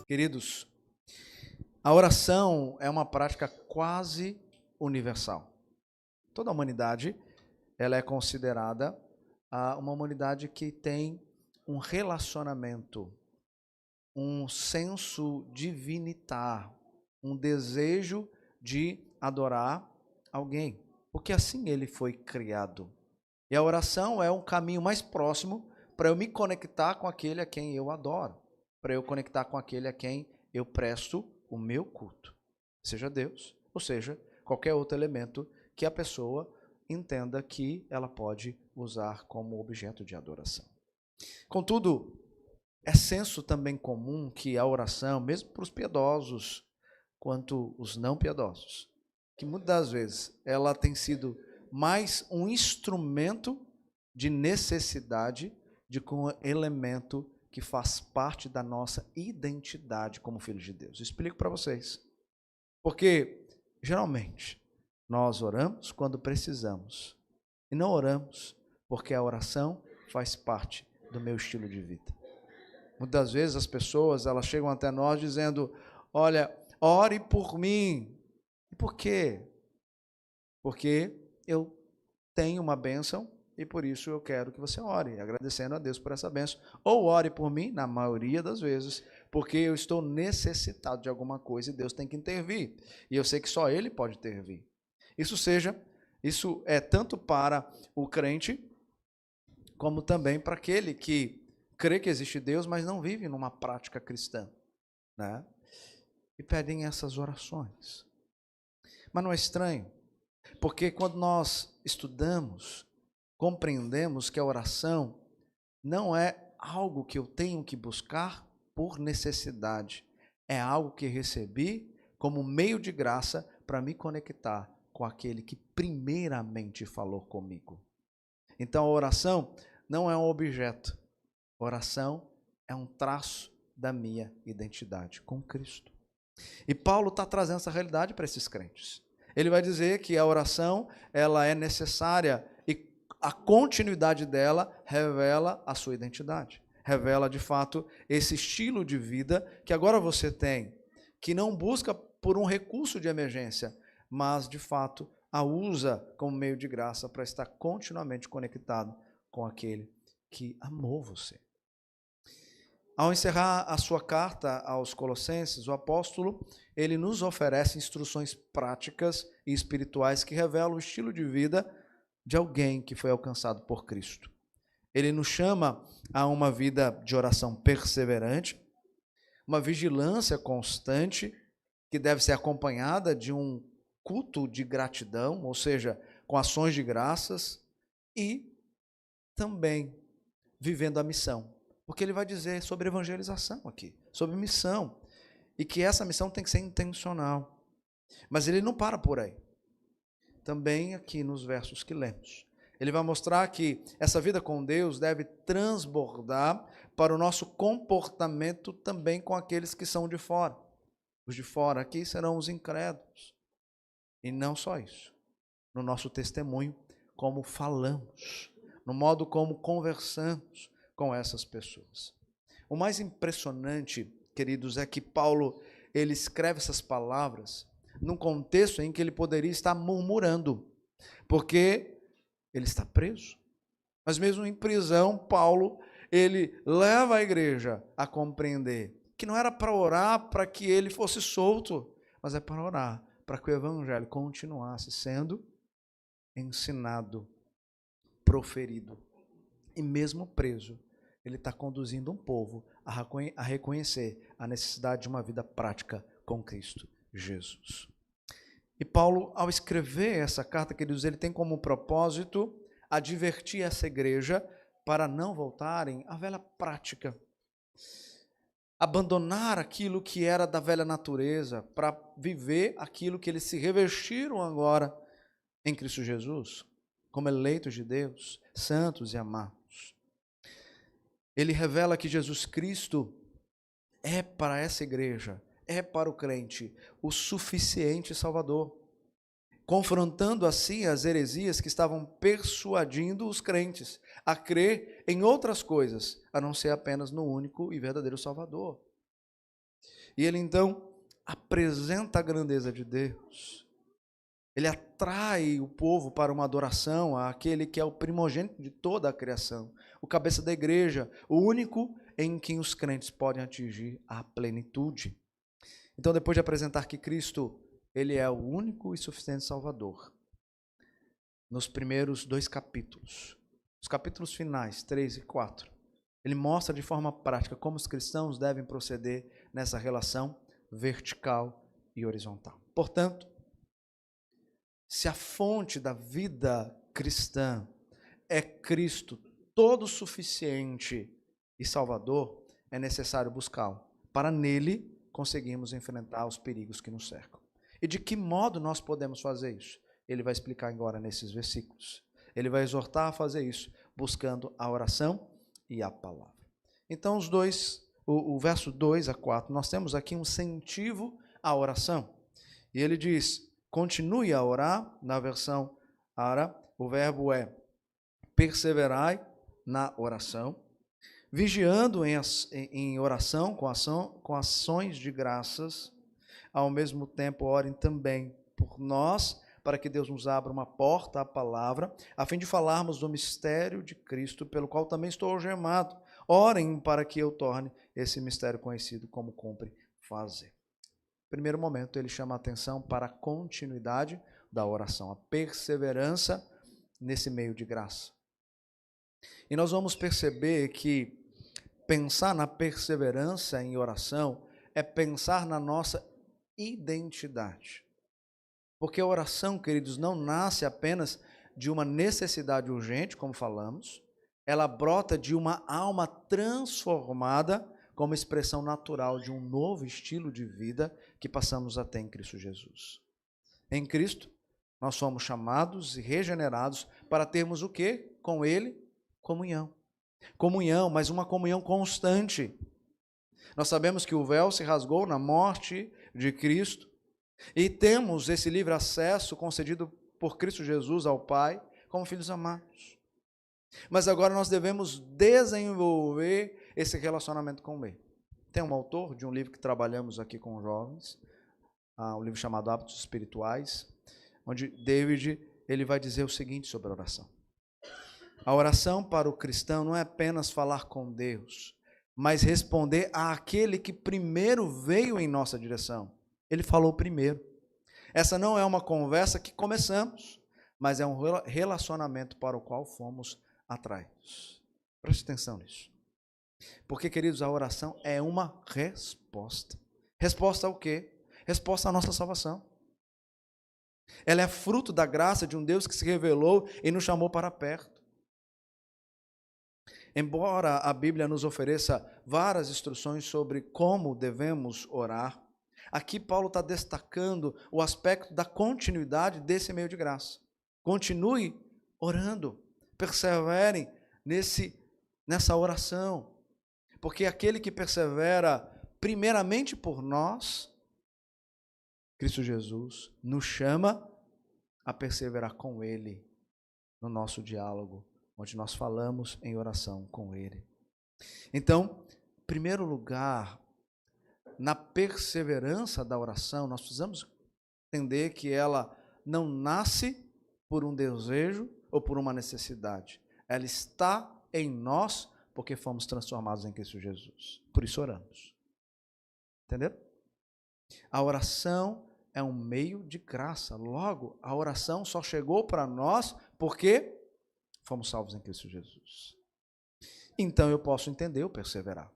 Queridos, a oração é uma prática quase universal. Toda a humanidade, ela é considerada uma humanidade que tem um relacionamento, um senso divinitar, um desejo de adorar alguém, porque assim ele foi criado. E a oração é um caminho mais próximo para eu me conectar com aquele a quem eu adoro, para eu conectar com aquele a quem eu presto o meu culto, seja Deus, ou seja, qualquer outro elemento que a pessoa entenda que ela pode usar como objeto de adoração. Contudo, é senso também comum que a oração, mesmo para os piedosos quanto os não piedosos, que muitas das vezes ela tem sido mais um instrumento de necessidade do que um elemento que faz parte da nossa identidade como filhos de Deus. Eu explico para vocês. Porque, geralmente, nós oramos quando precisamos e não oramos porque a oração faz parte do meu estilo de vida. Muitas vezes as pessoas, elas chegam até nós dizendo, olha, ore por mim. E por quê? Porque eu tenho uma bênção e por isso eu quero que você ore, agradecendo a Deus por essa bênção. Ou ore por mim, na maioria das vezes, porque eu estou necessitado de alguma coisa e Deus tem que intervir. E eu sei que só Ele pode intervir. Isso é tanto para o crente, como também para aquele que crê que existe Deus, mas não vive numa prática cristã, né? E pedem essas orações. Mas não é estranho, porque quando nós estudamos, compreendemos que a oração não é algo que eu tenho que buscar por necessidade, é algo que recebi como meio de graça para me conectar com aquele que primeiramente falou comigo. Então a oração não é um objeto, a oração é um traço da minha identidade com Cristo. E Paulo está trazendo essa realidade para esses crentes. Ele vai dizer que a oração ela é necessária e a continuidade dela revela a sua identidade. Revela, de fato, esse estilo de vida que agora você tem, que não busca por um recurso de emergência, mas, de fato, a usa como meio de graça para estar continuamente conectado com aquele que amou você. Ao encerrar a sua carta aos Colossenses, o apóstolo, ele nos oferece instruções práticas e espirituais que revelam o estilo de vida de alguém que foi alcançado por Cristo. Ele nos chama a uma vida de oração perseverante, uma vigilância constante, que deve ser acompanhada de um culto de gratidão, ou seja, com ações de graças, e também vivendo a missão. Porque ele vai dizer sobre evangelização aqui, sobre missão, e que essa missão tem que ser intencional. Mas ele não para por aí. Também aqui nos versos que lemos, ele vai mostrar que essa vida com Deus deve transbordar para o nosso comportamento também com aqueles que são de fora. Os de fora aqui serão os incrédulos. E não só isso. No nosso testemunho, como falamos, no modo como conversamos com essas pessoas. O mais impressionante, queridos, é que Paulo, ele escreve essas palavras num contexto em que ele poderia estar murmurando, porque ele está preso. Mas mesmo em prisão, Paulo, ele leva a igreja a compreender que não era para orar para que ele fosse solto, mas é para orar para que o evangelho continuasse sendo ensinado, proferido. E mesmo preso, ele está conduzindo um povo a reconhecer a necessidade de uma vida prática com Cristo Jesus. E Paulo, ao escrever essa carta, queridos, ele tem como propósito advertir essa igreja para não voltarem à velha prática. Abandonar aquilo que era da velha natureza para viver aquilo que eles se revestiram agora em Cristo Jesus, como eleitos de Deus, santos e amados. Ele revela que Jesus Cristo é para essa igreja, é para o crente, o suficiente Salvador. confrontando assim as heresias que estavam persuadindo os crentes a crer em outras coisas, a não ser apenas no único e verdadeiro Salvador. E ele então apresenta a grandeza de Deus. Ele atrai o povo para uma adoração àquele que é o primogênito de toda a criação, o cabeça da igreja, o único em quem os crentes podem atingir a plenitude. Então, depois de apresentar que Cristo, ele é o único e suficiente Salvador, nos primeiros 2 capítulos, os capítulos finais, 3 e 4, ele mostra de forma prática como os cristãos devem proceder nessa relação vertical e horizontal. Portanto, se a fonte da vida cristã é Cristo, todo suficiente e Salvador, é necessário buscá-lo. Para nele conseguirmos enfrentar os perigos que nos cercam. E de que modo nós podemos fazer isso? Ele vai explicar agora nesses versículos. Ele vai exortar a fazer isso, buscando a oração e a palavra. Então, o verso 2 a 4, nós temos aqui um incentivo à oração. E ele diz: continue a orar, na versão Ara, o verbo é perseverai na oração, vigiando em oração com ações de graças, ao mesmo tempo orem também por nós, para que Deus nos abra uma porta à palavra, a fim de falarmos do mistério de Cristo, pelo qual também estou algemado. Orem para que eu torne esse mistério conhecido como cumpre fazer. Primeiro momento, ele chama a atenção para a continuidade da oração, a perseverança nesse meio de graça. E nós vamos perceber que pensar na perseverança em oração é pensar na nossa identidade. Porque a oração, queridos, não nasce apenas de uma necessidade urgente, como falamos, ela brota de uma alma transformada como expressão natural de um novo estilo de vida que passamos a ter em Cristo Jesus. Em Cristo, nós somos chamados e regenerados para termos o quê? Com Ele, comunhão. Comunhão, mas uma comunhão constante. Nós sabemos que o véu se rasgou na morte de Cristo e temos esse livre acesso concedido por Cristo Jesus ao Pai como filhos amados. Mas agora nós devemos desenvolver esse relacionamento com Ele. Tem um autor de um livro que trabalhamos aqui com jovens, um livro chamado Hábitos Espirituais, onde David ele vai dizer o seguinte sobre a oração. A oração para o cristão não é apenas falar com Deus, mas responder àquele que primeiro veio em nossa direção. Ele falou primeiro. Essa não é uma conversa que começamos, mas é um relacionamento para o qual fomos atraídos. Preste atenção nisso. Porque, queridos, a oração é uma resposta. Resposta ao quê? Resposta à nossa salvação. Ela é fruto da graça de um Deus que se revelou e nos chamou para perto. Embora a Bíblia nos ofereça várias instruções sobre como devemos orar, aqui Paulo está destacando o aspecto da continuidade desse meio de graça. Continue orando, perseverem nessa oração, porque aquele que persevera primeiramente por nós, Cristo Jesus, nos chama a perseverar com Ele no nosso diálogo, onde nós falamos em oração com Ele. Então, em primeiro lugar, na perseverança da oração, nós precisamos entender que ela não nasce por um desejo ou por uma necessidade. Ela está em nós porque fomos transformados em Cristo Jesus. Por isso oramos. Entenderam? A oração é um meio de graça. Logo, a oração só chegou para nós porque fomos salvos em Cristo Jesus. Então eu posso entender o perseverar.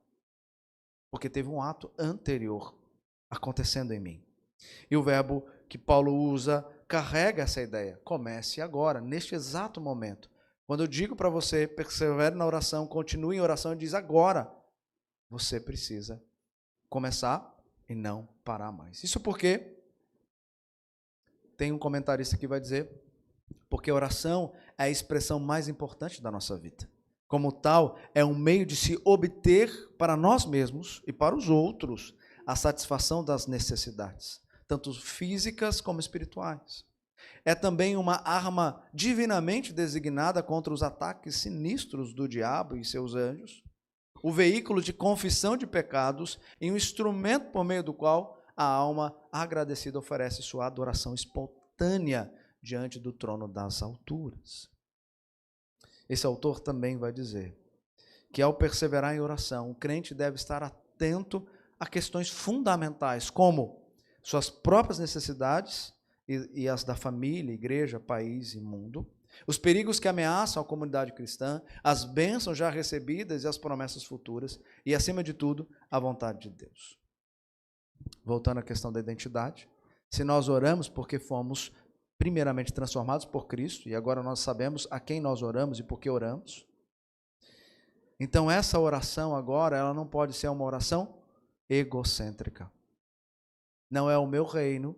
Porque teve um ato anterior acontecendo em mim. E o verbo que Paulo usa carrega essa ideia. Comece agora, neste exato momento. Quando eu digo para você, persevere na oração, continue em oração, ele diz agora. Você precisa começar e não parar mais. Isso porque tem um comentarista que vai dizer, porque a oração é a expressão mais importante da nossa vida. Como tal, é um meio de se obter para nós mesmos e para os outros a satisfação das necessidades, tanto físicas como espirituais. É também uma arma divinamente designada contra os ataques sinistros do diabo e seus anjos, o veículo de confissão de pecados e um instrumento por meio do qual a alma agradecida oferece sua adoração espontânea diante do trono das alturas. Esse autor também vai dizer que ao perseverar em oração, o crente deve estar atento a questões fundamentais, como suas próprias necessidades e as da família, igreja, país e mundo, os perigos que ameaçam a comunidade cristã, as bênçãos já recebidas e as promessas futuras, e, acima de tudo, a vontade de Deus. Voltando à questão da identidade, se nós oramos porque fomos primeiramente transformados por Cristo, e agora nós sabemos a quem nós oramos e por que oramos, então essa oração agora, ela não pode ser uma oração egocêntrica. Não é o meu reino,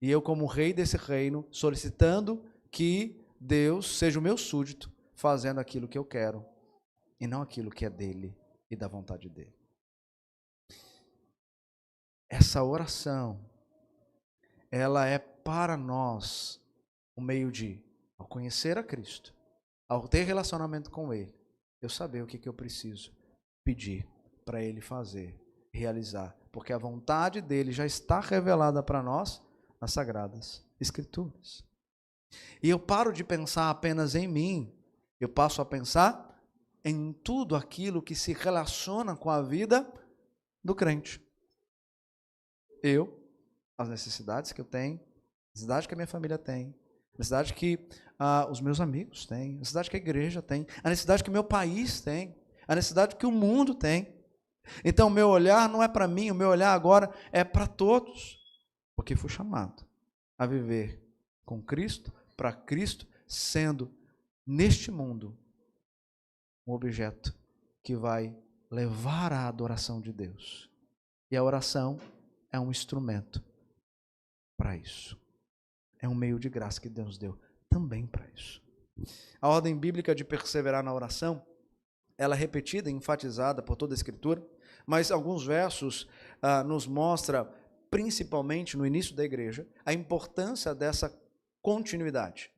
e eu como rei desse reino, solicitando que Deus seja o meu súdito, fazendo aquilo que eu quero, e não aquilo que é dele e da vontade dele. Essa oração, ela é para nós o meio de, ao conhecer a Cristo, ao ter relacionamento com Ele, eu saber o que eu preciso pedir para Ele fazer, realizar, porque a vontade dele já está revelada para nós nas Sagradas Escrituras. E eu paro de pensar apenas em mim, eu passo a pensar em tudo aquilo que se relaciona com a vida do crente. Eu, as necessidades que eu tenho, a necessidade que a minha família tem, a necessidade que os meus amigos têm, a necessidade que a igreja tem, a necessidade que o meu país tem, a necessidade que o mundo tem. Então, o meu olhar não é para mim, o meu olhar agora é para todos, porque fui chamado a viver com Cristo, para Cristo, sendo neste mundo um objeto que vai levar à adoração de Deus. E a oração é um instrumento para isso. É um meio de graça que Deus deu também para isso. A ordem bíblica de perseverar na oração, ela é repetida e enfatizada por toda a Escritura, mas alguns versos nos mostra, principalmente no início da igreja, a importância dessa continuidade.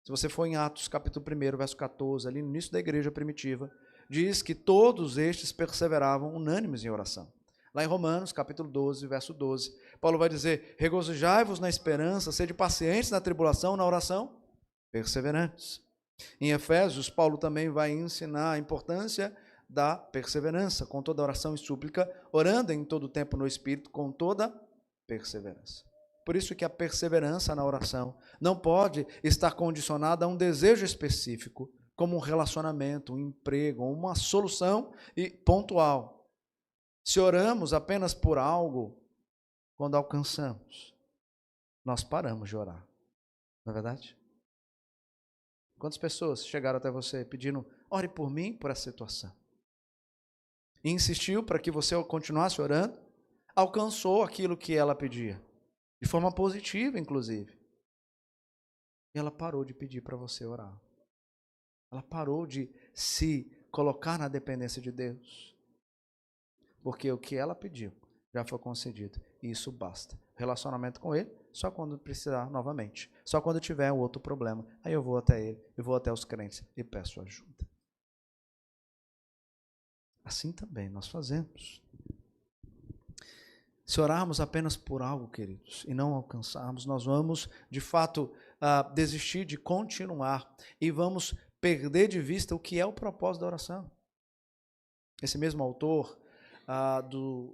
Se você for em Atos capítulo 1, verso 14, ali no início da igreja primitiva, diz que todos estes perseveravam unânimes em oração. Lá em Romanos, capítulo 12, verso 12, Paulo vai dizer: regozijai-vos na esperança, sede pacientes na tribulação, na oração, perseverantes. Em Efésios, Paulo também vai ensinar a importância da perseverança, com toda oração e súplica, orando em todo tempo no Espírito, com toda perseverança. Por isso que a perseverança na oração não pode estar condicionada a um desejo específico, como um relacionamento, um emprego, uma solução pontual. Se oramos apenas por algo, quando alcançamos, nós paramos de orar. Não é verdade? Quantas pessoas chegaram até você pedindo, ore por mim, por essa situação? E insistiu para que você continuasse orando, alcançou aquilo que ela pedia, de forma positiva, inclusive. E ela parou de pedir para você orar. Ela parou de se colocar na dependência de Deus. Porque o que ela pediu já foi concedido. E isso basta. Relacionamento com Ele, só quando precisar novamente. Só quando tiver outro problema. Aí eu vou até Ele, eu vou até os crentes e peço ajuda. Assim também nós fazemos. Se orarmos apenas por algo, queridos, e não alcançarmos, nós vamos, de fato, desistir de continuar e vamos perder de vista o que é o propósito da oração. Esse mesmo autor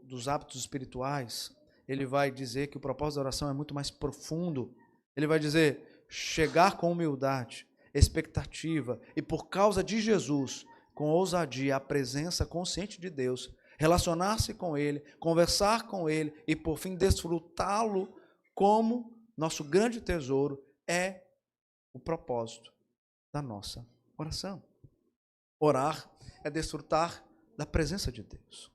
dos hábitos espirituais, ele vai dizer que o propósito da oração é muito mais profundo. Ele vai dizer, chegar com humildade, expectativa e por causa de Jesus, com ousadia, a presença consciente de Deus, relacionar-se com Ele, conversar com Ele e por fim desfrutá-lo como nosso grande tesouro é o propósito da nossa oração. Orar é desfrutar da presença de Deus.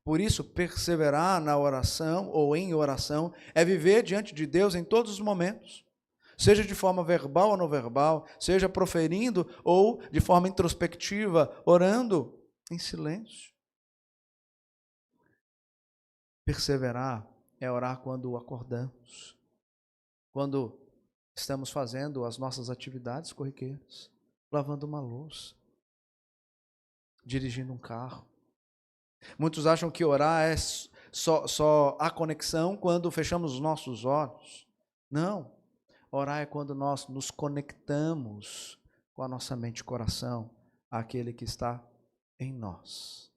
Por isso, perseverar na oração ou em oração é viver diante de Deus em todos os momentos, seja de forma verbal ou não verbal, seja proferindo ou de forma introspectiva, orando em silêncio. Perseverar é orar quando acordamos, quando Estamos fazendo as nossas atividades corriqueiras, lavando uma louça, dirigindo um carro. Muitos acham que orar é só a conexão quando fechamos os nossos olhos. Não. Orar é quando nós nos conectamos com a nossa mente e coração àquele que está em nós,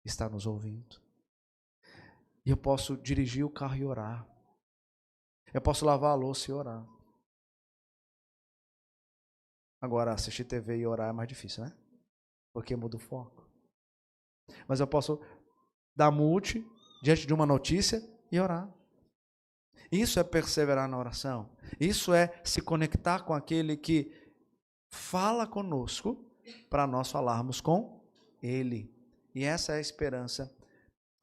está nos ouvindo. E eu posso dirigir o carro e orar. Eu posso lavar a louça e orar. Agora, assistir TV e orar é mais difícil, né? Porque muda o foco. Mas eu posso dar mute diante de uma notícia e orar. Isso é perseverar na oração. Isso é se conectar com aquele que fala conosco para nós falarmos com Ele. E essa é a esperança,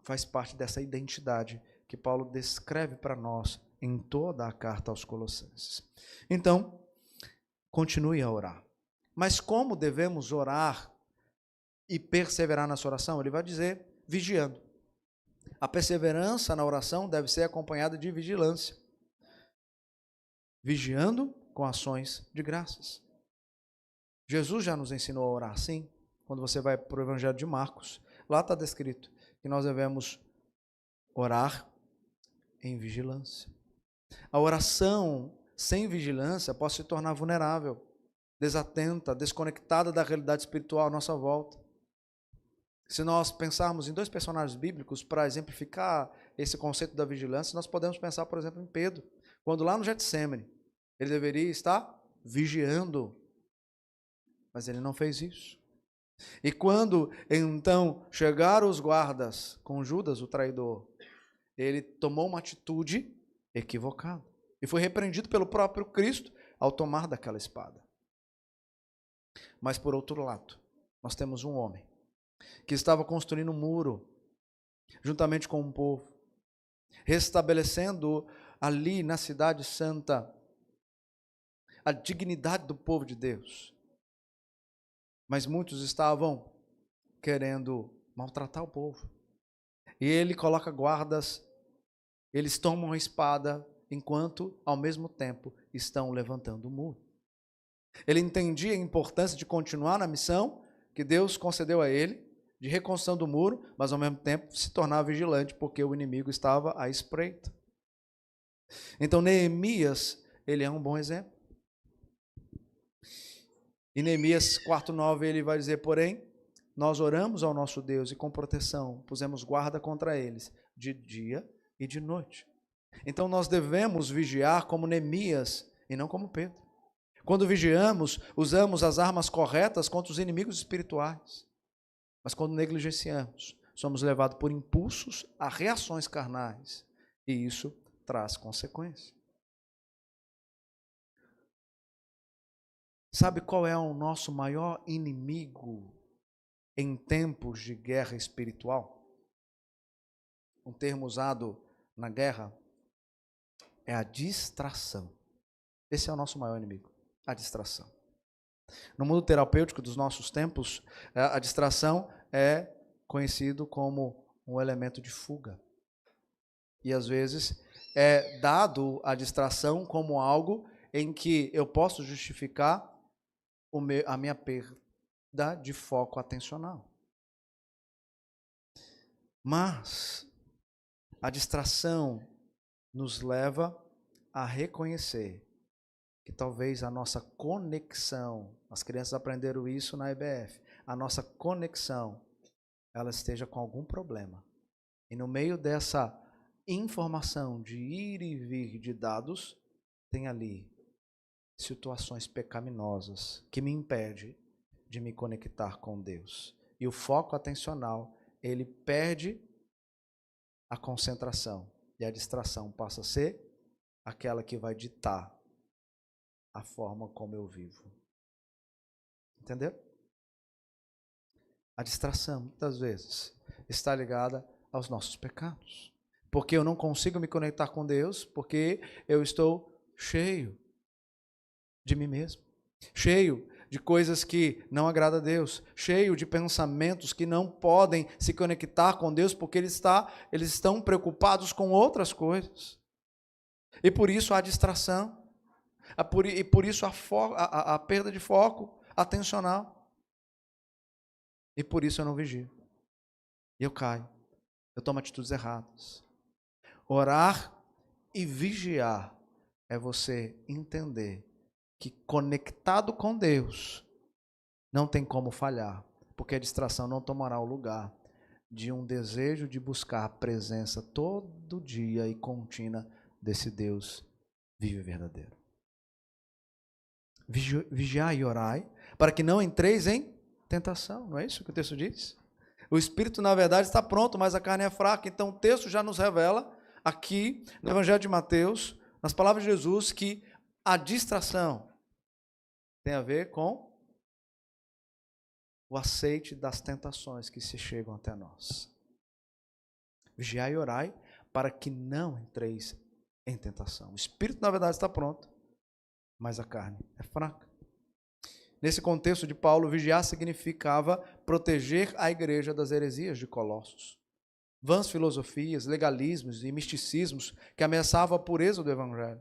faz parte dessa identidade que Paulo descreve para nós em toda a carta aos Colossenses. Então, continue a orar. Mas como devemos orar e perseverar nessa oração? Ele vai dizer, vigiando. A perseverança na oração deve ser acompanhada de vigilância. Vigiando com ações de graças. Jesus já nos ensinou a orar assim. Quando você vai para o Evangelho de Marcos, lá está descrito que nós devemos orar em vigilância. A oração sem vigilância pode se tornar vulnerável, desatenta, desconectada da realidade espiritual à nossa volta. Se nós pensarmos em dois personagens bíblicos para exemplificar esse conceito da vigilância, nós podemos pensar, por exemplo, em Pedro, quando lá no Getsêmani, ele deveria estar vigiando, mas ele não fez isso. E quando então chegaram os guardas com Judas, o traidor, ele tomou uma atitude equivocada e foi repreendido pelo próprio Cristo ao tomar daquela espada. Mas por outro lado, nós temos um homem que estava construindo um muro, juntamente com o povo, restabelecendo ali na cidade santa a dignidade do povo de Deus. Mas muitos estavam querendo maltratar o povo. E ele coloca guardas, eles tomam a espada, enquanto, ao mesmo tempo, estão levantando o muro. Ele entendia a importância de continuar na missão que Deus concedeu a ele, de reconstrução do muro, mas ao mesmo tempo se tornar vigilante, porque o inimigo estava à espreita. Então Neemias, ele é um bom exemplo. Em Neemias 4:9 ele vai dizer, porém, nós oramos ao nosso Deus e com proteção pusemos guarda contra eles, de dia e de noite. Então nós devemos vigiar como Neemias e não como Pedro. Quando vigiamos, usamos as armas corretas contra os inimigos espirituais. Mas quando negligenciamos, somos levados por impulsos a reações carnais. E isso traz consequências. Sabe qual é o nosso maior inimigo em tempos de guerra espiritual? Um termo usado na guerra é a distração. Esse é o nosso maior inimigo, a distração. No mundo terapêutico dos nossos tempos, a distração é conhecido como um elemento de fuga. E às vezes é dado a distração como algo em que eu posso justificar a minha perda de foco atencional. Mas a distração nos leva a reconhecer que talvez a nossa conexão, as crianças aprenderam isso na EBF, a nossa conexão, ela esteja com algum problema. E no meio dessa informação de ir e vir de dados, tem ali situações pecaminosas que me impedem de me conectar com Deus. E o foco atencional, ele perde a concentração. E a distração passa a ser aquela que vai ditar a forma como eu vivo. Entendeu? A distração, muitas vezes, está ligada aos nossos pecados. Porque eu não consigo me conectar com Deus, porque eu estou cheio de mim mesmo, cheio de coisas que não agradam a Deus, cheio de pensamentos que não podem se conectar com Deus, porque eles estão preocupados com outras coisas. E por isso há distração. E por isso a perda de foco atencional. E por isso eu não vigio. E eu caio. Eu tomo atitudes erradas. Orar e vigiar é você entender que conectado com Deus não tem como falhar, porque a distração não tomará o lugar de um desejo de buscar a presença todo dia e contínua desse Deus vivo e verdadeiro. Vigiai e orai, para que não entreis em tentação. Não é isso que o texto diz? O espírito, na verdade, está pronto, mas a carne é fraca. Então o texto já nos revela aqui, no Evangelho de Mateus, nas palavras de Jesus, que a distração tem a ver com o aceite das tentações que se chegam até nós. Vigiai e orai para que não entreis em tentação. O espírito, na verdade, está pronto, mas a carne é fraca. Nesse contexto de Paulo, vigiar significava proteger a igreja das heresias de Colossos. Vãs filosofias, legalismos e misticismos que ameaçavam a pureza do Evangelho.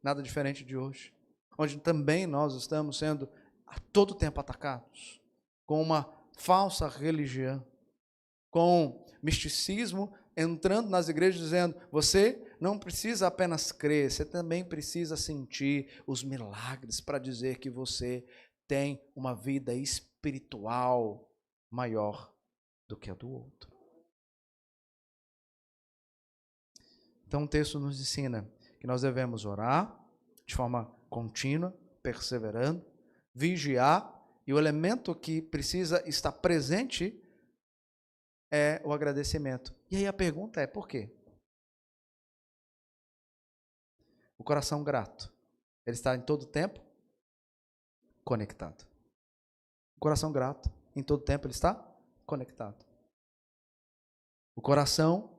Nada diferente de hoje, onde também nós estamos sendo a todo tempo atacados com uma falsa religião, com misticismo entrando nas igrejas dizendo, você não precisa apenas crer, você também precisa sentir os milagres para dizer que você tem uma vida espiritual maior do que a do outro. Então o texto nos ensina que nós devemos orar de forma contínua, perseverando, vigiar, e o elemento que precisa estar presente é o agradecimento. E aí a pergunta é, por quê? O coração grato, ele está em todo tempo conectado. O coração grato, em todo tempo, ele está conectado. O coração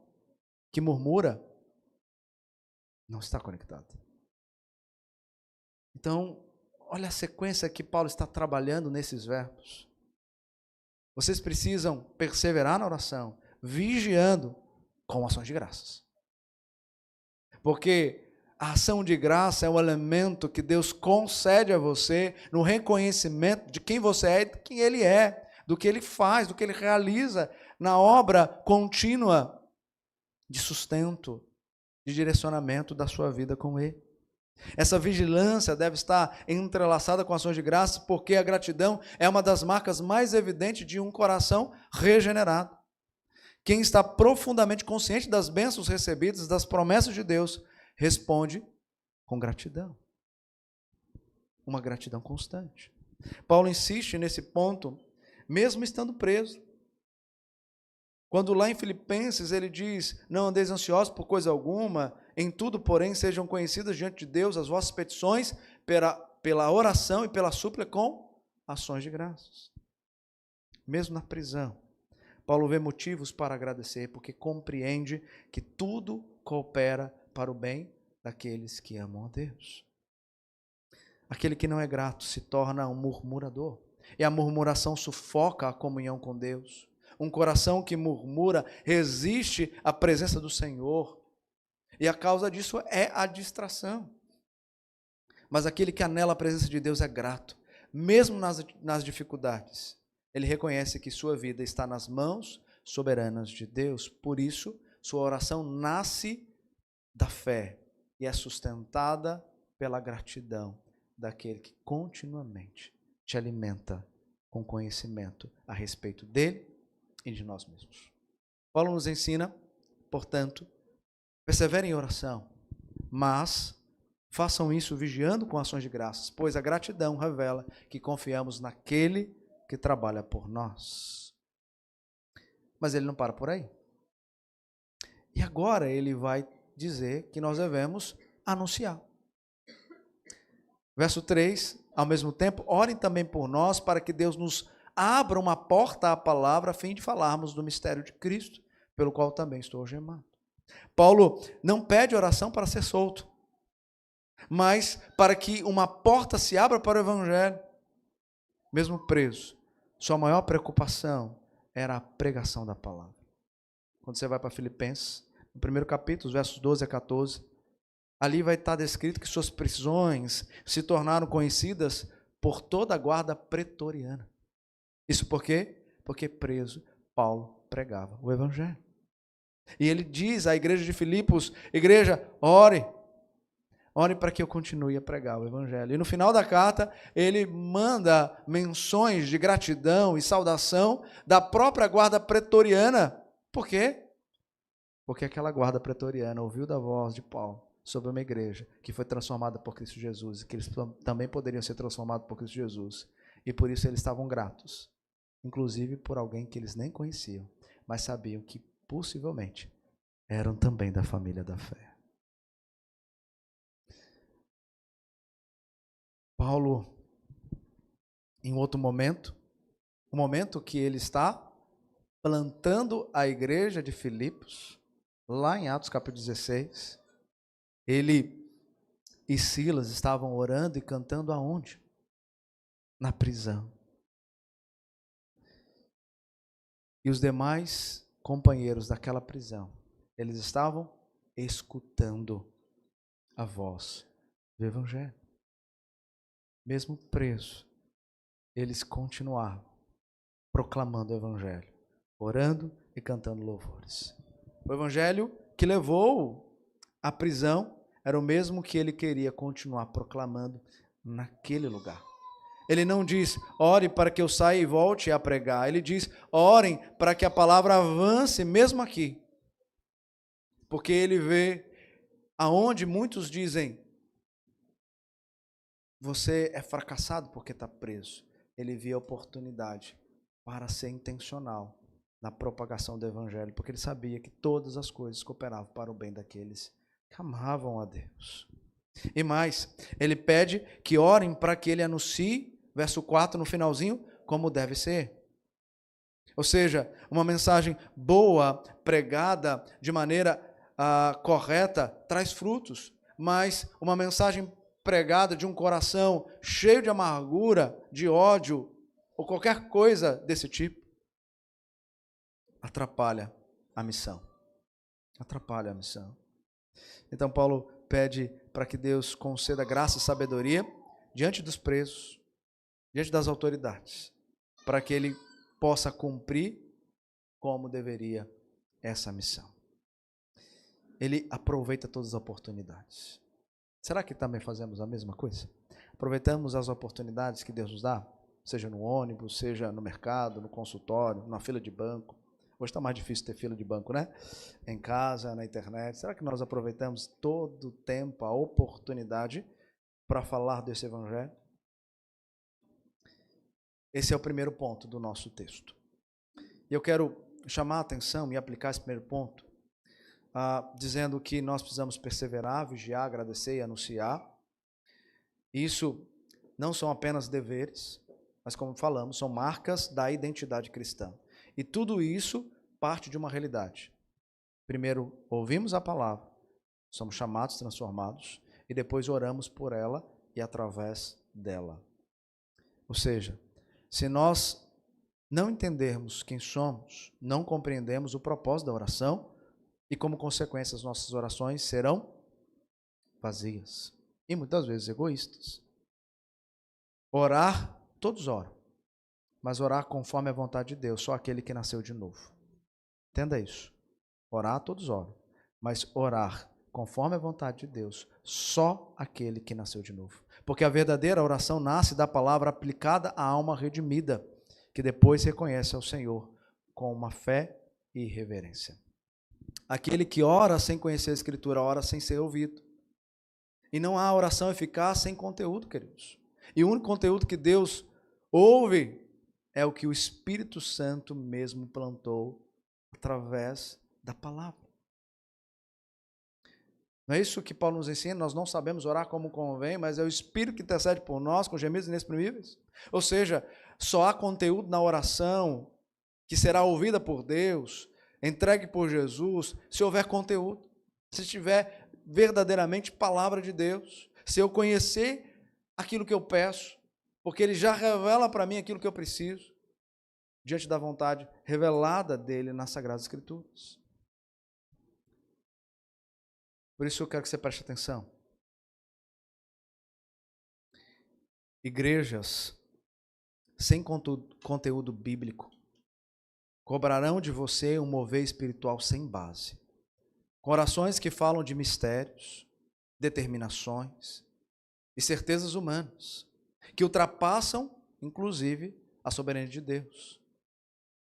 que murmura não está conectado. Então, olha a sequência que Paulo está trabalhando nesses verbos. Vocês precisam perseverar na oração, vigiando com ações de graças. Porque a ação de graça é um elemento que Deus concede a você no reconhecimento de quem você é e de quem Ele é, do que Ele faz, do que Ele realiza na obra contínua de sustento, de direcionamento da sua vida com Ele. Essa vigilância deve estar entrelaçada com ações de graça, porque a gratidão é uma das marcas mais evidentes de um coração regenerado. Quem está profundamente consciente das bênçãos recebidas, das promessas de Deus, responde com gratidão. Uma gratidão constante. Paulo insiste nesse ponto, mesmo estando preso. Quando lá em Filipenses ele diz, não andeis ansiosos por coisa alguma, em tudo, porém, sejam conhecidas diante de Deus as vossas petições pela oração e pela súplica com ações de graças. Mesmo na prisão, Paulo vê motivos para agradecer, porque compreende que tudo coopera para o bem daqueles que amam a Deus. Aquele que não é grato se torna um murmurador, e a murmuração sufoca a comunhão com Deus. Um coração que murmura resiste à presença do Senhor. E a causa disso é a distração. Mas aquele que anela a presença de Deus é grato. Mesmo nas dificuldades, ele reconhece que sua vida está nas mãos soberanas de Deus. Por isso, sua oração nasce da fé e é sustentada pela gratidão daquele que continuamente te alimenta com conhecimento a respeito dele e de nós mesmos. Paulo nos ensina, portanto, perseverem em oração, mas façam isso vigiando com ações de graças, pois a gratidão revela que confiamos naquele que trabalha por nós. Mas ele não para por aí. E agora ele vai dizer que nós devemos anunciar. Verso 3, ao mesmo tempo, orem também por nós para que Deus nos abra uma porta à palavra a fim de falarmos do mistério de Cristo, pelo qual também estou algemado. Paulo não pede oração para ser solto, mas para que uma porta se abra para o Evangelho. Mesmo preso, sua maior preocupação era a pregação da palavra. Quando você vai para Filipenses, no primeiro capítulo, os versos 12 a 14, Ali vai estar descrito que suas prisões se tornaram conhecidas por toda a guarda pretoriana. Isso por quê? Porque preso, Paulo pregava o evangelho. E ele diz à igreja de Filipos: igreja, ore para que eu continue a pregar o evangelho. E no final da carta, ele manda menções de gratidão e saudação da própria guarda pretoriana. Por quê? Porque aquela guarda pretoriana ouviu da voz de Paulo sobre uma igreja que foi transformada por Cristo Jesus, e que eles também poderiam ser transformados por Cristo Jesus. E por isso eles estavam gratos, inclusive por alguém que eles nem conheciam, mas sabiam que possivelmente eram também da família da fé. Paulo, em outro momento, o momento que ele está plantando a igreja de Filipos, lá em Atos capítulo 16, ele e Silas estavam orando e cantando aonde? Na prisão. E os demais companheiros daquela prisão, eles estavam escutando a voz do evangelho. Mesmo presos, eles continuavam proclamando o evangelho, orando e cantando louvores. O evangelho que levou à prisão era o mesmo que ele queria continuar proclamando naquele lugar. Ele não diz, ore para que eu saia e volte a pregar. Ele diz, orem para que a palavra avance mesmo aqui. Porque ele vê aonde muitos dizem, você é fracassado porque está preso. Ele via a oportunidade para ser intencional na propagação do evangelho, porque ele sabia que todas as coisas cooperavam para o bem daqueles que amavam a Deus. E mais, ele pede que orem para que ele anuncie, verso 4 no finalzinho, como deve ser. Ou seja, uma mensagem boa, pregada de maneira correta, traz frutos, mas uma mensagem pregada de um coração cheio de amargura, de ódio, ou qualquer coisa desse tipo, atrapalha a missão. Atrapalha a missão. Então Paulo pede para que Deus conceda graça e sabedoria diante dos presos, diante das autoridades, para que ele possa cumprir como deveria essa missão. Ele aproveita todas as oportunidades. Será que também fazemos a mesma coisa? Aproveitamos as oportunidades que Deus nos dá, seja no ônibus, seja no mercado, no consultório, na fila de banco. Hoje está mais difícil ter fila de banco, né? Em casa, na internet. Será que nós aproveitamos todo o tempo, a oportunidade para falar desse evangelho? Esse é o primeiro ponto do nosso texto. E eu quero chamar a atenção e aplicar esse primeiro ponto, dizendo que nós precisamos perseverar, vigiar, agradecer e anunciar. Isso não são apenas deveres, mas como falamos, são marcas da identidade cristã. E tudo isso parte de uma realidade. Primeiro, ouvimos a palavra, somos chamados, transformados, e depois oramos por ela e através dela. Ou seja, se nós não entendermos quem somos, não compreendemos o propósito da oração, e como consequência as nossas orações serão vazias e muitas vezes egoístas. Orar, todos oram, mas orar conforme a vontade de Deus, só aquele que nasceu de novo. Entenda isso. Orar, todos oram, mas orar conforme a vontade de Deus, só aquele que nasceu de novo. Porque a verdadeira oração nasce da palavra aplicada à alma redimida, que depois reconhece ao Senhor com uma fé e reverência. Aquele que ora sem conhecer a Escritura, ora sem ser ouvido. E não há oração eficaz sem conteúdo, queridos. E o único conteúdo que Deus ouve é o que o Espírito Santo mesmo plantou através da palavra. Não é isso que Paulo nos ensina? Nós não sabemos orar como convém, mas é o Espírito que intercede por nós com gemidos inexprimíveis. Ou seja, só há conteúdo na oração que será ouvida por Deus, entregue por Jesus, se houver conteúdo, se tiver verdadeiramente palavra de Deus, se eu conhecer aquilo que eu peço, porque Ele já revela para mim aquilo que eu preciso, diante da vontade revelada dEle nas Sagradas Escrituras. Por isso eu quero que você preste atenção. Igrejas sem conteúdo bíblico cobrarão de você um mover espiritual sem base. Com orações que falam de mistérios, determinações e certezas humanas, que ultrapassam, inclusive, a soberania de Deus.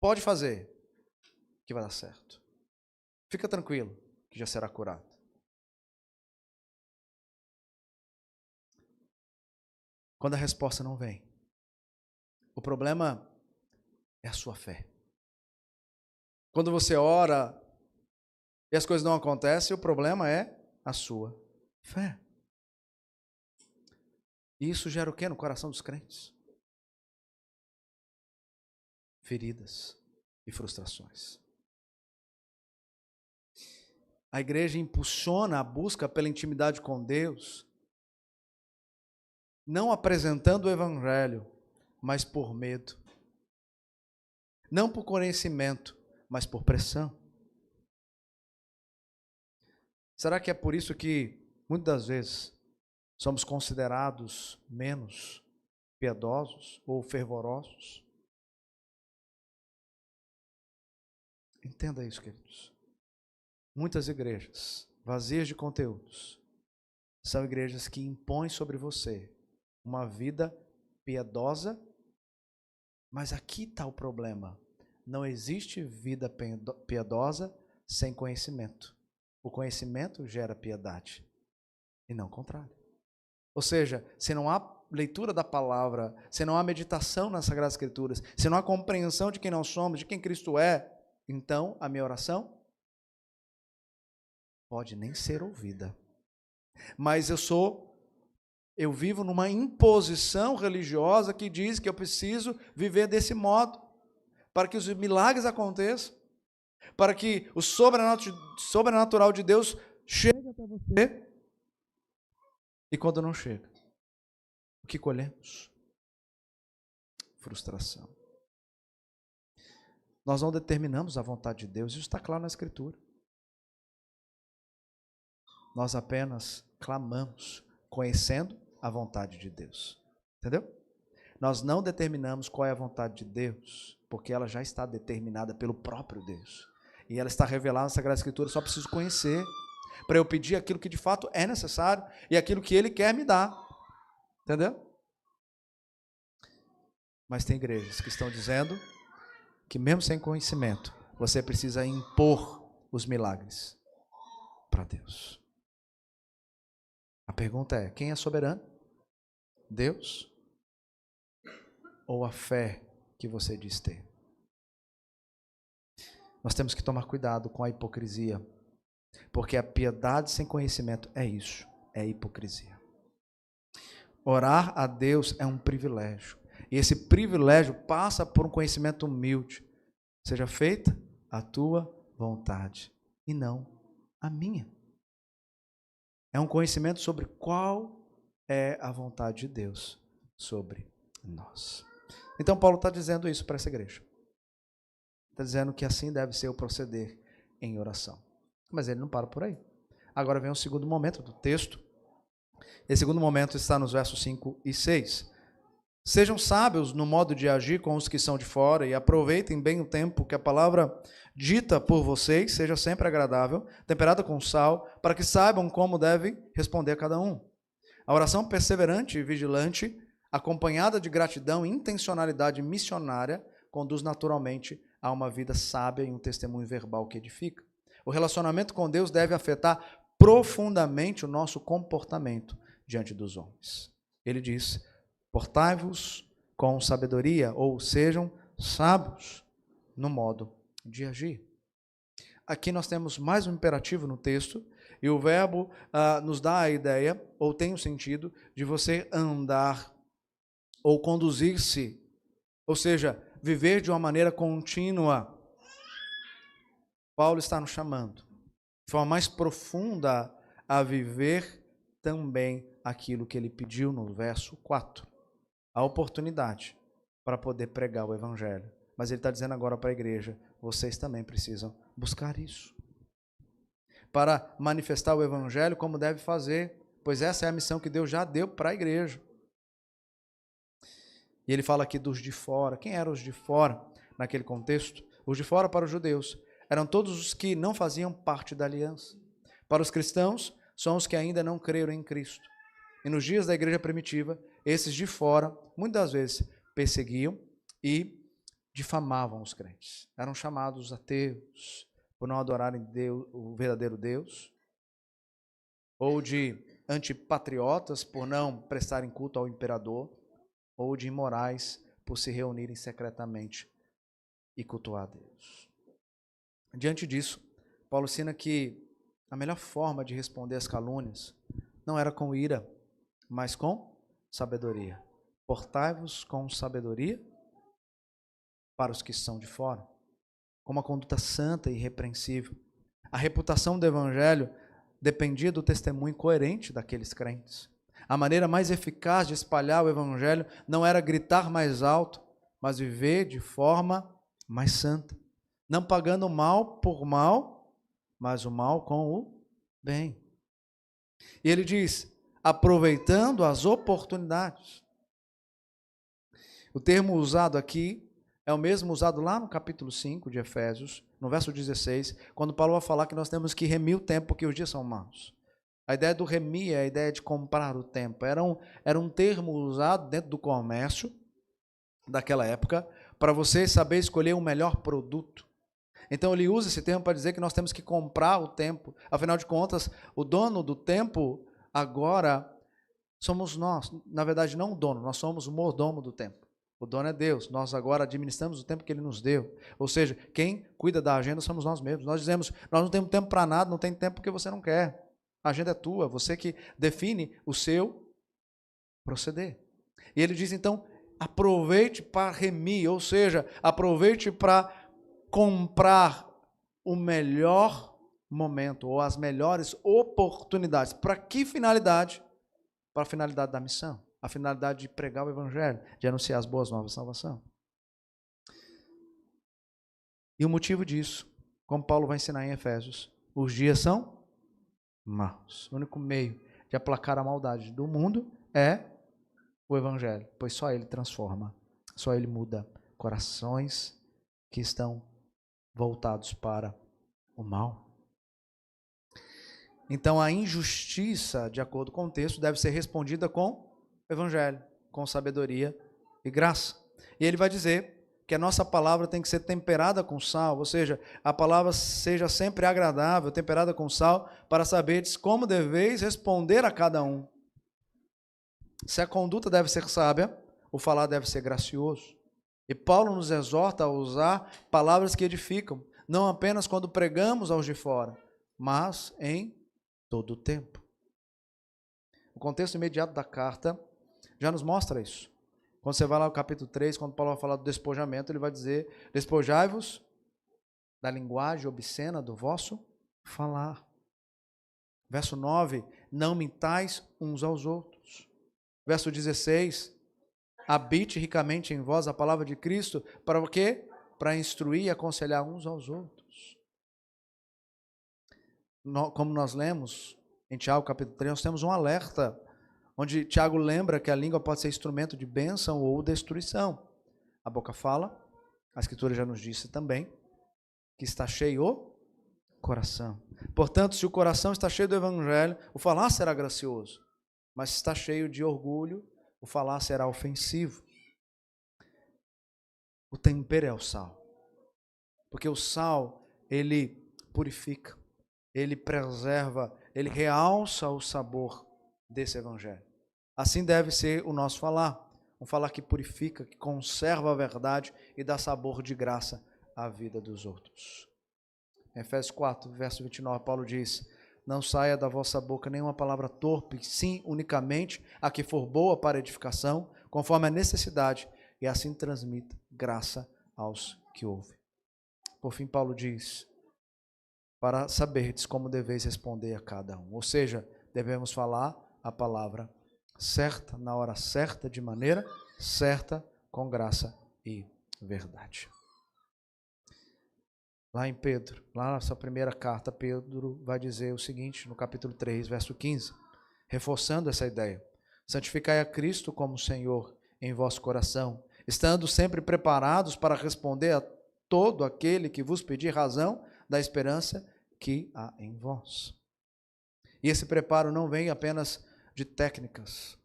Pode fazer, que vai dar certo. Fica tranquilo, que já será curado. Quando a resposta não vem, o problema é a sua fé. Quando você ora e as coisas não acontecem, o problema é a sua fé. E isso gera o quê no coração dos crentes? Feridas e frustrações. A igreja impulsiona a busca pela intimidade com Deus, não apresentando o evangelho, mas por medo. Não por conhecimento, mas por pressão. Será que é por isso que, muitas das vezes, somos considerados menos piedosos ou fervorosos? Entenda isso, queridos. Muitas igrejas vazias de conteúdos são igrejas que impõem sobre você uma vida piedosa, mas aqui está o problema. Não existe vida piedosa sem conhecimento. O conhecimento gera piedade e não o contrário. Ou seja, se não há leitura da palavra, se não há meditação nas Sagradas Escrituras, se não há compreensão de quem nós somos, de quem Cristo é, então a minha oração pode nem ser ouvida. Mas eu vivo numa imposição religiosa que diz que eu preciso viver desse modo, para que os milagres aconteçam, para que o sobrenatural de Deus chegue até você. E quando não chega, o que colhemos? Frustração. Nós não determinamos a vontade de Deus, isso está claro na Escritura. Nós apenas clamamos, conhecendo a vontade de Deus. Entendeu? Nós não determinamos qual é a vontade de Deus, porque ela já está determinada pelo próprio Deus. E ela está revelada na Sagrada Escritura, só preciso conhecer, para eu pedir aquilo que de fato é necessário e aquilo que Ele quer me dar. Entendeu? Mas tem igrejas que estão dizendo que mesmo sem conhecimento, você precisa impor os milagres para Deus. A pergunta é, quem é soberano? Deus? Ou a fé que você diz ter? Nós temos que tomar cuidado com a hipocrisia, porque a piedade sem conhecimento é isso, é hipocrisia. Orar a Deus é um privilégio, e esse privilégio passa por um conhecimento humilde. Seja feita a tua vontade e não a minha. É um conhecimento sobre qual é a vontade de Deus sobre nós. Então Paulo está dizendo isso para essa igreja. Está dizendo que assim deve ser o proceder em oração. Mas ele não para por aí. Agora vem o segundo momento do texto. Esse segundo momento está nos versos 5 e 6. Sejam sábios no modo de agir com os que são de fora e aproveitem bem o tempo, que a palavra dita por vocês seja sempre agradável, temperada com sal, para que saibam como devem responder a cada um. A oração perseverante e vigilante, acompanhada de gratidão e intencionalidade missionária, conduz naturalmente a uma vida sábia e um testemunho verbal que edifica. O relacionamento com Deus deve afetar profundamente o nosso comportamento diante dos homens. Ele diz: portai-vos com sabedoria, ou sejam sábios no modo de agir. Aqui nós temos mais um imperativo no texto, e o verbo nos dá a ideia, ou tem o sentido, de você andar ou conduzir-se, ou seja, viver de uma maneira contínua. Paulo está nos chamando, de forma mais profunda, a viver também aquilo que ele pediu no verso 4. A oportunidade para poder pregar o evangelho. Mas ele está dizendo agora para a igreja, vocês também precisam buscar isso. para manifestar o evangelho como deve fazer, pois essa é a missão que Deus já deu para a igreja. E ele fala aqui dos de fora. Quem eram os de fora naquele contexto? Os de fora para os judeus eram todos os que não faziam parte da aliança. Para os cristãos, são os que ainda não creram em Cristo. E nos dias da igreja primitiva, esses de fora, muitas vezes, perseguiam e difamavam os crentes. Eram chamados ateus por não adorarem Deus, o verdadeiro Deus, ou de antipatriotas por não prestarem culto ao imperador, ou de imorais por se reunirem secretamente e cultuar a Deus. Diante disso, Paulo ensina que a melhor forma de responder às calúnias não era com ira, mas com sabedoria. Portai-vos com sabedoria para os que são de fora, com uma conduta santa e irrepreensível. A reputação do evangelho dependia do testemunho coerente daqueles crentes. A maneira mais eficaz de espalhar o evangelho não era gritar mais alto, mas viver de forma mais santa, não pagando mal por mal, mas o mal com o bem. E ele diz, aproveitando as oportunidades. O termo usado aqui é o mesmo usado lá no capítulo 5 de Efésios, no verso 16, quando Paulo vai falar que nós temos que remir o tempo, porque os dias são maus. A ideia do remir é a ideia de comprar o tempo. Era um termo usado dentro do comércio daquela época para você saber escolher o melhor produto. Então ele usa esse termo para dizer que nós temos que comprar o tempo. Afinal de contas, o dono do tempo agora somos nós. Na verdade, não o dono, nós somos o mordomo do tempo. O dono é Deus. Nós agora administramos o tempo que Ele nos deu. Ou seja, quem cuida da agenda somos nós mesmos. Nós dizemos, nós não temos tempo para nada, não tem tempo porque você não quer. A agenda é tua, você que define o seu proceder. E ele diz, então, aproveite para remir, ou seja, aproveite para comprar o melhor momento, ou as melhores oportunidades. Para que finalidade? Para a finalidade da missão, a finalidade de pregar o evangelho, de anunciar as boas novas de salvação. E o motivo disso, como Paulo vai ensinar em Efésios, os dias são maus. O único meio de aplacar a maldade do mundo é o evangelho, pois só ele transforma, só ele muda corações que estão voltados para o mal. Então a injustiça, de acordo com o texto, deve ser respondida com o evangelho, com sabedoria e graça. E ele vai dizer que a nossa palavra tem que ser temperada com sal, ou seja, a palavra seja sempre agradável, temperada com sal, para saberes como deveis responder a cada um. Se a conduta deve ser sábia, o falar deve ser gracioso. E Paulo nos exorta a usar palavras que edificam, não apenas quando pregamos aos de fora, mas em todo o tempo. O contexto imediato da carta já nos mostra isso. Quando você vai lá no capítulo 3, quando Paulo vai falar do despojamento, ele vai dizer, despojai-vos da linguagem obscena do vosso falar. Verso 9, não mintais uns aos outros. Verso 16, habite ricamente em vós a palavra de Cristo, para o quê? Para instruir e aconselhar uns aos outros. Como nós lemos em Tiago capítulo 3, nós temos um alerta, onde Tiago lembra que a língua pode ser instrumento de bênção ou destruição. A boca fala, a Escritura já nos disse também, que está cheio o coração. Portanto, se o coração está cheio do Evangelho, o falar será gracioso. Mas se está cheio de orgulho, o falar será ofensivo. O tempero é o sal. Porque o sal, ele purifica, ele preserva, ele realça o sabor desse evangelho. Assim deve ser o nosso falar. Um falar que purifica, que conserva a verdade e dá sabor de graça à vida dos outros. Em Efésios 4, verso 29, Paulo diz, não saia da vossa boca nenhuma palavra torpe, sim, unicamente a que for boa para edificação, conforme a necessidade, e assim transmita graça aos que ouvem. Por fim, Paulo diz, para saberdes como deveis responder a cada um. Ou seja, devemos falar a palavra certa, na hora certa, de maneira certa, com graça e verdade. Lá em Pedro, lá na sua primeira carta, Pedro vai dizer o seguinte, no capítulo 3, verso 15, reforçando essa ideia. Santificai a Cristo como Senhor em vosso coração, estando sempre preparados para responder a todo aquele que vos pedir razão da esperança que há em vós. E esse preparo não vem apenas de técnicas,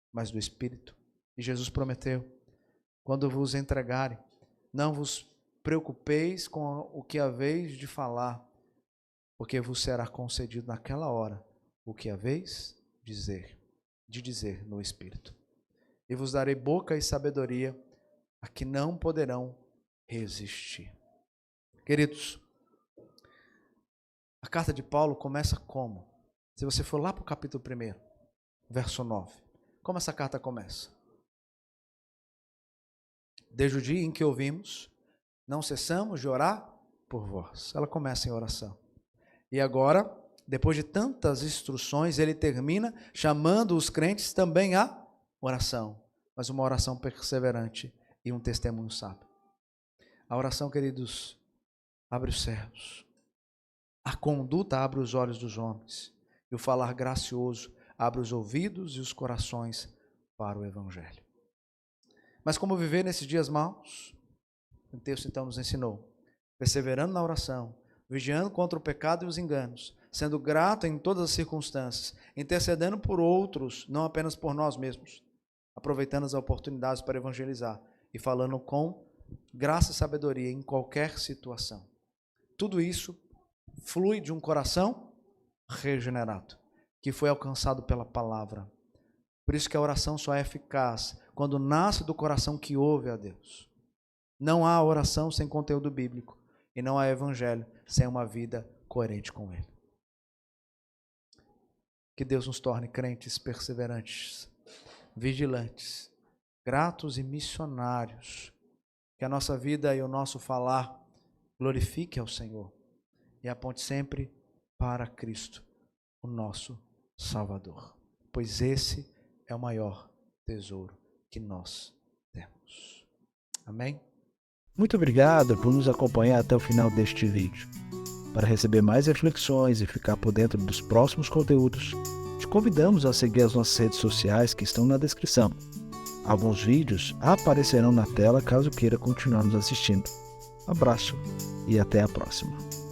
mas do Espírito. E Jesus prometeu, quando vos entregarem, não vos preocupeis com o que haveis de falar, porque vos será concedido naquela hora o que haveis de dizer no Espírito. E vos darei boca e sabedoria a que não poderão resistir. Queridos, a carta de Paulo começa como? Se você for lá para o capítulo 1, verso 9, como essa carta começa? Desde o dia em que ouvimos, não cessamos de orar por vós. Ela começa em oração. E agora, depois de tantas instruções, ele termina chamando os crentes também à oração. Mas uma oração perseverante e um testemunho sábio. A oração, queridos, abre os céus. A conduta abre os olhos dos homens. E o falar gracioso abre os ouvidos e os corações para o Evangelho. Mas como viver nesses dias maus? O texto então nos ensinou, perseverando na oração, vigiando contra o pecado e os enganos, sendo grato em todas as circunstâncias, intercedendo por outros, não apenas por nós mesmos, aproveitando as oportunidades para evangelizar e falando com graça e sabedoria em qualquer situação. Tudo isso flui de um coração regenerado, que foi alcançado pela palavra. Por isso que a oração só é eficaz quando nasce do coração que ouve a Deus. Não há oração sem conteúdo bíblico e não há evangelho sem uma vida coerente com ele. Que Deus nos torne crentes perseverantes, vigilantes, gratos e missionários. Que a nossa vida e o nosso falar glorifique ao Senhor e aponte sempre para Cristo, o nosso Salvador. Pois esse é o maior tesouro que nós temos. Amém? Muito obrigado por nos acompanhar até o final deste vídeo. Para receber mais reflexões e ficar por dentro dos próximos conteúdos, te convidamos a seguir as nossas redes sociais que estão na descrição. Alguns vídeos aparecerão na tela caso queira continuar nos assistindo. Abraço e até a próxima.